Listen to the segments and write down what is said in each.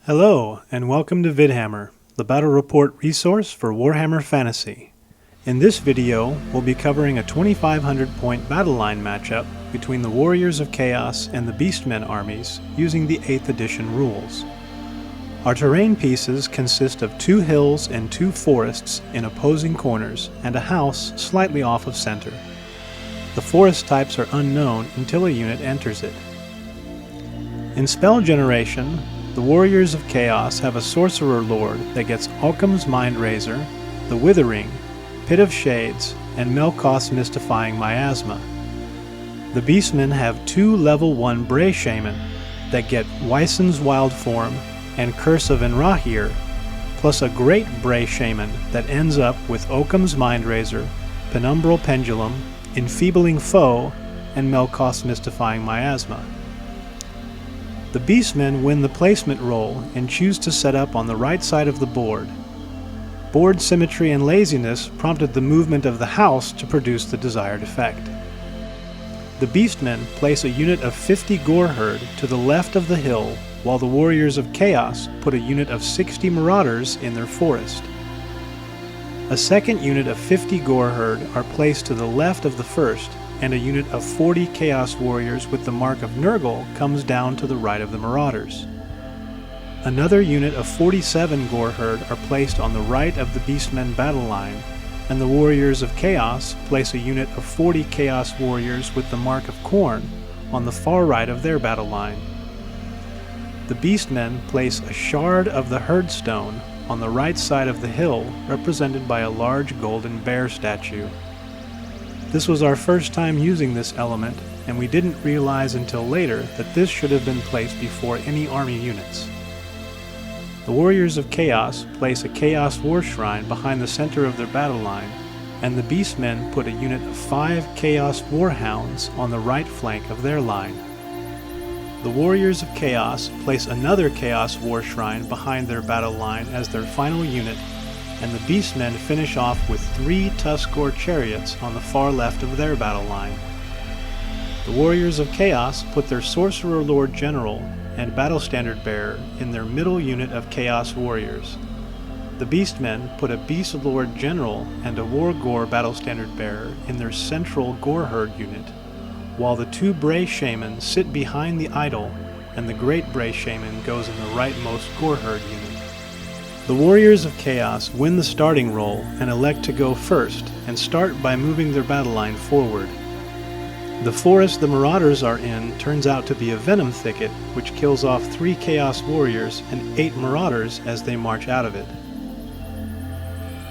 Hello, and welcome to Vidhammer, the battle report resource for Warhammer Fantasy. In this video, we'll be covering a 2,500 point battle line matchup between the Warriors of Chaos and the Beastmen armies using the 8th edition rules. Our terrain pieces consist of 2 hills and 2 forests in opposing corners and a house slightly off of center. The forest types are unknown until a unit enters it. In spell generation, the Warriors of Chaos have a Sorcerer Lord that gets Okkham's Mindrazor, the Withering, Pit of Shades, and Melkoth's Mystifying Miasma. The Beastmen have 2 level 1 Bray Shaman that get Wyson's Wild Form and Curse of Enrahir, plus a Great Bray Shaman that ends up with Okkham's Mindrazor, Penumbral Pendulum, Enfeebling Foe, and Melkoth's Mystifying Miasma. The Beastmen win the placement roll and choose to set up on the right side of the board. Board symmetry and laziness prompted the movement of the house to produce the desired effect. The Beastmen place a unit of 50 goreherd to the left of the hill, while the Warriors of Chaos put a unit of 60 marauders in their forest. A second unit of 50 goreherd are placed to the left of the first, and a unit of 40 Chaos Warriors with the mark of Nurgle comes down to the right of the Marauders. Another unit of 47 Goreherd are placed on the right of the Beastmen battle line, and the Warriors of Chaos place a unit of 40 Chaos Warriors with the mark of Khorne on the far right of their battle line. The Beastmen place a shard of the Herdstone on the right side of the hill, represented by a large golden bear statue. This was our first time using this element, and we didn't realize until later that this should have been placed before any army units. The Warriors of Chaos place a Chaos War Shrine behind the center of their battle line, and the Beastmen put a unit of 5 Chaos Warhounds on the right flank of their line. The Warriors of Chaos place another Chaos War Shrine behind their battle line as their final unit, and the Beastmen finish off with 3 Tuskgore chariots on the far left of their battle line. The Warriors of Chaos put their Sorcerer Lord General and Battle Standard Bearer in their middle unit of Chaos Warriors. The Beastmen put a Beast Lord General and a War Gore Battle Standard Bearer in their central Goreherd unit, while the 2 Bray Shaman sit behind the idol and the Great Bray Shaman goes in the rightmost Goreherd unit. The Warriors of Chaos win the starting roll and elect to go first, and start by moving their battle line forward. The forest the Marauders are in turns out to be a venom thicket, which kills off 3 Chaos Warriors and 8 Marauders as they march out of it.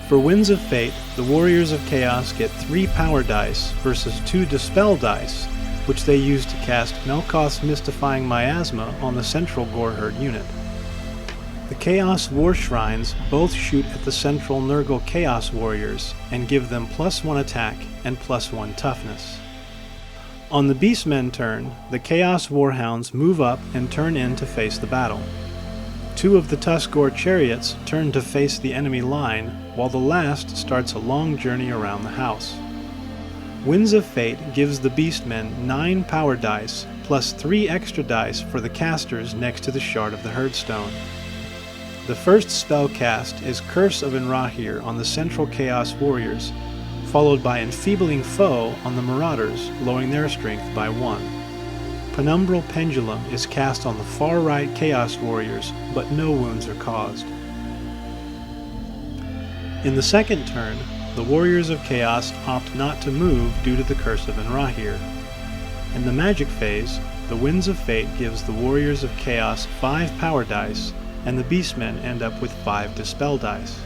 For Winds of Fate, the Warriors of Chaos get 3 power dice versus 2 dispel dice, which they use to cast Melkoth's Mystifying Miasma on the central Goreherd unit. The Chaos War Shrines both shoot at the central Nurgle Chaos Warriors and give them +1 attack and +1 toughness. On the Beastmen turn, the Chaos Warhounds move up and turn in to face the battle. 2 of the Tuskgore chariots turn to face the enemy line, while the last starts a long journey around the house. Winds of Fate gives the Beastmen 9 power dice plus 3 extra dice for the casters next to the Shard of the Herdstone. The first spell cast is Curse of Enrahir on the central Chaos Warriors, followed by Enfeebling Foe on the Marauders, lowering their strength by 1. Penumbral Pendulum is cast on the far right Chaos Warriors, but no wounds are caused. In the second turn, the Warriors of Chaos opt not to move due to the Curse of Enrahir. In the Magic phase, the Winds of Fate gives the Warriors of Chaos 5 power dice, and the Beastmen end up with 5 dispel dice.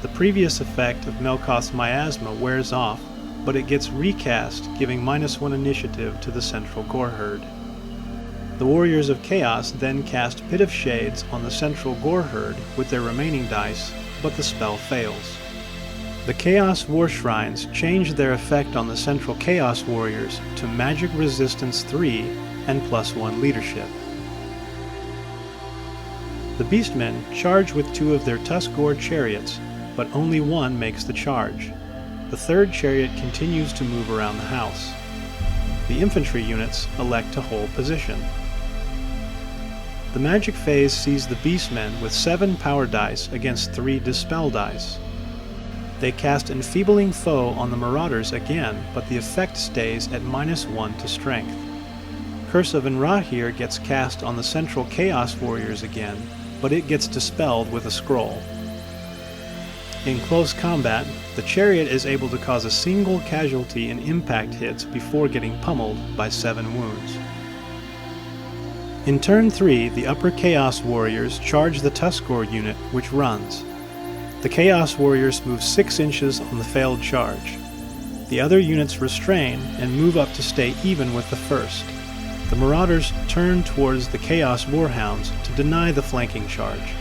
The previous effect of Melkoth's Miasma wears off, but it gets recast, giving -1 initiative to the central Goreherd. The Warriors of Chaos then cast Pit of Shades on the central Goreherd with their remaining dice, but the spell fails. The Chaos War Shrines change their effect on the central Chaos Warriors to Magic Resistance 3 and +1 leadership. The Beastmen charge with 2 of their Tuskgore chariots, but only 1 makes the charge. The 3rd chariot continues to move around the house. The infantry units elect to hold position. The magic phase sees the Beastmen with 7 power dice against 3 dispel dice. They cast Enfeebling Foe on the marauders again, but the effect stays at -1 to strength. Curse of Enrahir gets cast on the central Chaos Warriors again, but it gets dispelled with a scroll. In close combat, the chariot is able to cause a single casualty in impact hits before getting pummeled by 7 wounds. In turn 3, the upper Chaos Warriors charge the Tuskor unit, which runs. The Chaos Warriors move 6 inches on the failed charge. The other units restrain and move up to stay even with the first. The Marauders turn towards the Chaos Warhounds to deny the flanking charge.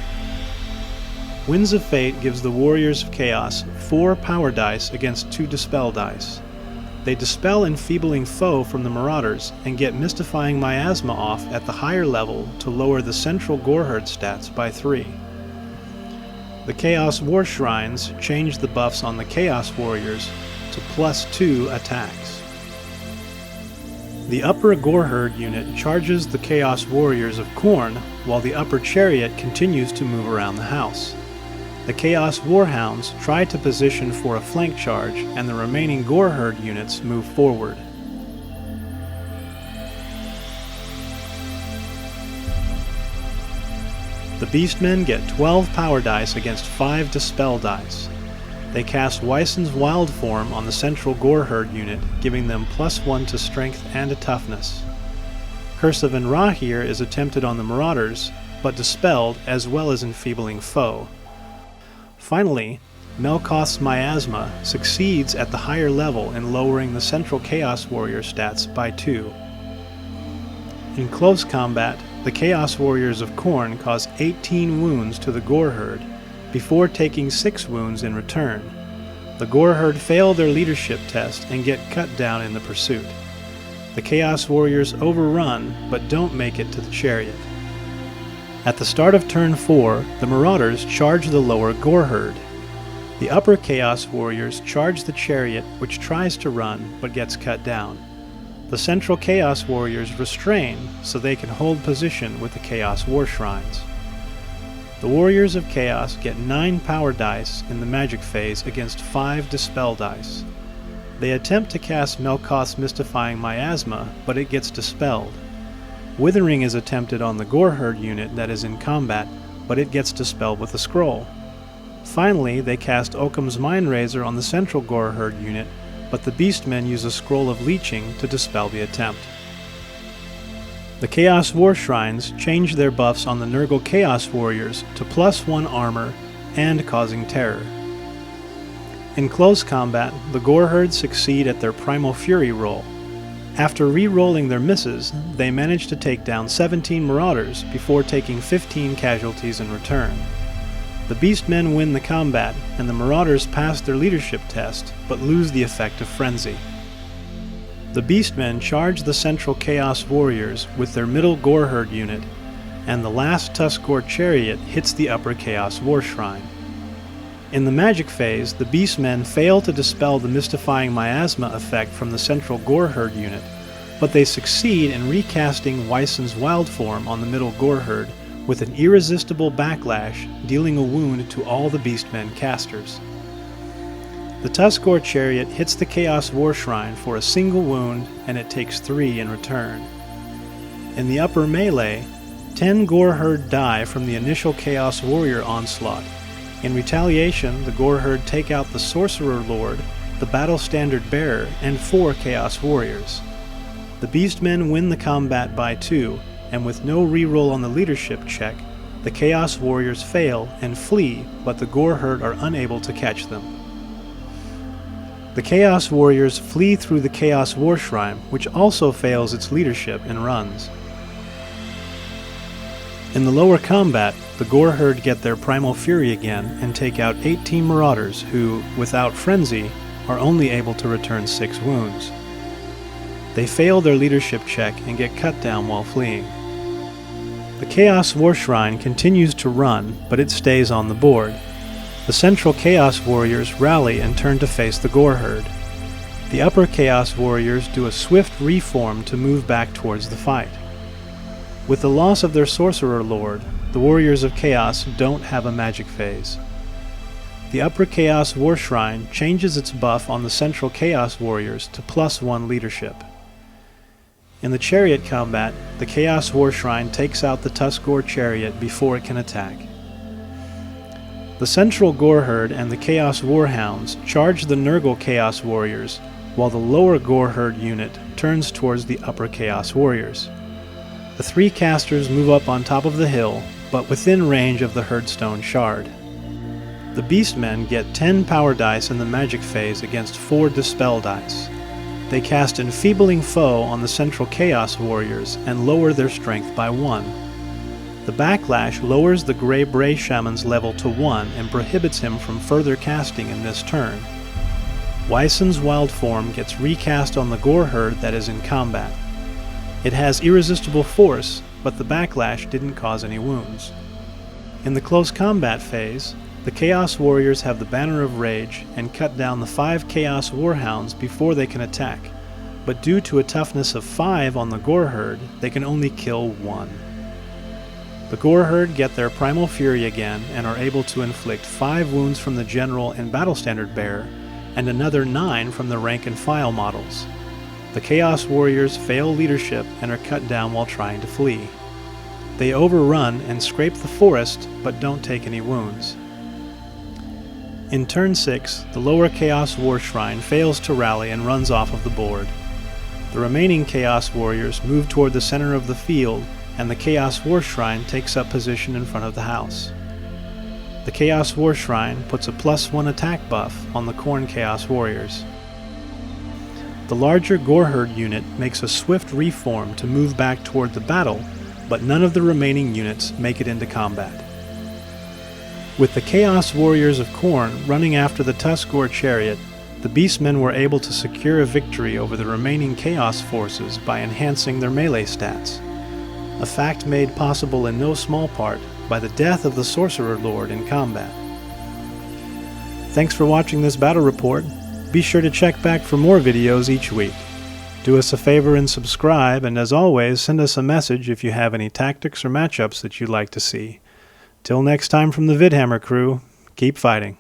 Winds of Fate gives the Warriors of Chaos 4 power dice against 2 dispel dice. They dispel Enfeebling Foe from the Marauders and get Mystifying Miasma off at the higher level to lower the central goreherd stats by 3. The Chaos War Shrines change the buffs on the Chaos Warriors to +2 attacks. The upper goreherd unit charges the Chaos Warriors of Khorne, while the upper chariot continues to move around the house. The Chaos Warhounds try to position for a flank charge, and the remaining goreherd units move forward. The Beastmen get 12 power dice against 5 dispel dice. They cast Wyson's Wild Form on the central goreherd unit, giving them +1 to strength and to toughness. Curse of Enrahir is attempted on the Marauders, but dispelled as well as Enfeebling Foe. Finally, Melkoth's Miasma succeeds at the higher level in lowering the central Chaos Warrior stats by 2. In close combat, the Chaos Warriors of Khorne cause 18 wounds to the goreherd, before taking 6 wounds in return. The goreherd fail their leadership test and get cut down in the pursuit. The Chaos Warriors overrun, but don't make it to the chariot. At the start of turn 4, the Marauders charge the lower goreherd. The upper Chaos Warriors charge the chariot, which tries to run but gets cut down. The central Chaos Warriors restrain so they can hold position with the Chaos War Shrines. The Warriors of Chaos get 9 power dice in the magic phase against 5 dispel dice. They attempt to cast Melkoth's Mystifying Miasma, but it gets dispelled. Withering is attempted on the goreherd unit that is in combat, but it gets dispelled with a scroll. Finally, they cast Okkam's Mindrazor on the central goreherd unit, but the Beastmen use a scroll of leeching to dispel the attempt. The Chaos War Shrines change their buffs on the Nurgle Chaos Warriors to +1 armor and causing terror. In close combat, the goreherds succeed at their Primal Fury roll. After re-rolling their misses, they manage to take down 17 Marauders before taking 15 casualties in return. The Beastmen win the combat, and the Marauders pass their leadership test, but lose the effect of Frenzy. The Beastmen charge the central Chaos Warriors with their middle goreherd unit, and the last Tuskor chariot hits the upper Chaos War Shrine. In the magic phase, the Beastmen fail to dispel the Mystifying Miasma effect from the central goreherd unit, but they succeed in recasting Wyson's Wild Form on the middle goreherd with an irresistible backlash, dealing a wound to all the Beastmen casters. The Tuskor chariot hits the Chaos War Shrine for a single wound, and it takes 3 in return. In the upper melee, 10 goreherd die from the initial Chaos Warrior onslaught. In retaliation, the goreherd take out the Sorcerer Lord, the Battle Standard Bearer, and 4 Chaos Warriors. The Beastmen win the combat by 2, and with no reroll on the leadership check, the Chaos Warriors fail and flee, but the goreherd are unable to catch them. The Chaos Warriors flee through the Chaos War Shrine, which also fails its leadership and runs. In the lower combat, the goreherd get their Primal Fury again and take out 18 Marauders who, without Frenzy, are only able to return 6 wounds. They fail their leadership check and get cut down while fleeing. The Chaos War Shrine continues to run, but it stays on the board. The central Chaos Warriors rally and turn to face the goreherd. The upper Chaos Warriors do a swift reform to move back towards the fight. With the loss of their Sorcerer Lord, the Warriors of Chaos don't have a magic phase. The Upper Chaos War Shrine changes its buff on the Central Chaos Warriors to +1 leadership. In the Chariot combat, the Chaos War Shrine takes out the Tuskgore Chariot before it can attack. The Central Goreherd and the Chaos Warhounds charge the Nurgle Chaos Warriors, while the lower Goreherd unit turns towards the Upper Chaos Warriors. The 3 casters move up on top of the hill, but within range of the Herdstone Shard. The Beastmen get 10 power dice in the magic phase against 4 dispel dice. They cast Enfeebling Foe on the Central Chaos Warriors and lower their strength by 1. The Backlash lowers the Grey Bray Shaman's level to 1 and prohibits him from further casting in this turn. Wyson's Wild Form gets recast on the Goreherd that is in combat. It has Irresistible Force, but the Backlash didn't cause any wounds. In the close combat phase, the Chaos Warriors have the Banner of Rage and cut down the 5 Chaos Warhounds before they can attack, but due to a toughness of 5 on the Goreherd, they can only kill 1. The Goreherd get their Primal Fury again and are able to inflict 5 wounds from the General and Battle Standard Bearer, and another 9 from the Rank and File models. The Chaos Warriors fail leadership and are cut down while trying to flee. They overrun and scrape the forest, but don't take any wounds. In turn 6, the lower Chaos War Shrine fails to rally and runs off of the board. The remaining Chaos Warriors move toward the center of the field, and the Chaos War Shrine takes up position in front of the house. The Chaos War Shrine puts a +1 attack buff on the Khorne Chaos Warriors. The larger Goreherd unit makes a swift reform to move back toward the battle, but none of the remaining units make it into combat. With the Chaos Warriors of Khorne running after the Tuskgore Chariot, the Beastmen were able to secure a victory over the remaining Chaos forces by enhancing their melee stats, a fact made possible in no small part by the death of the Sorcerer Lord in combat. Thanks for watching this battle report. Be sure to check back for more videos each week. Do us a favor and subscribe, and as always, send us a message if you have any tactics or matchups that you'd like to see. Till next time from the Vidhammer crew, keep fighting.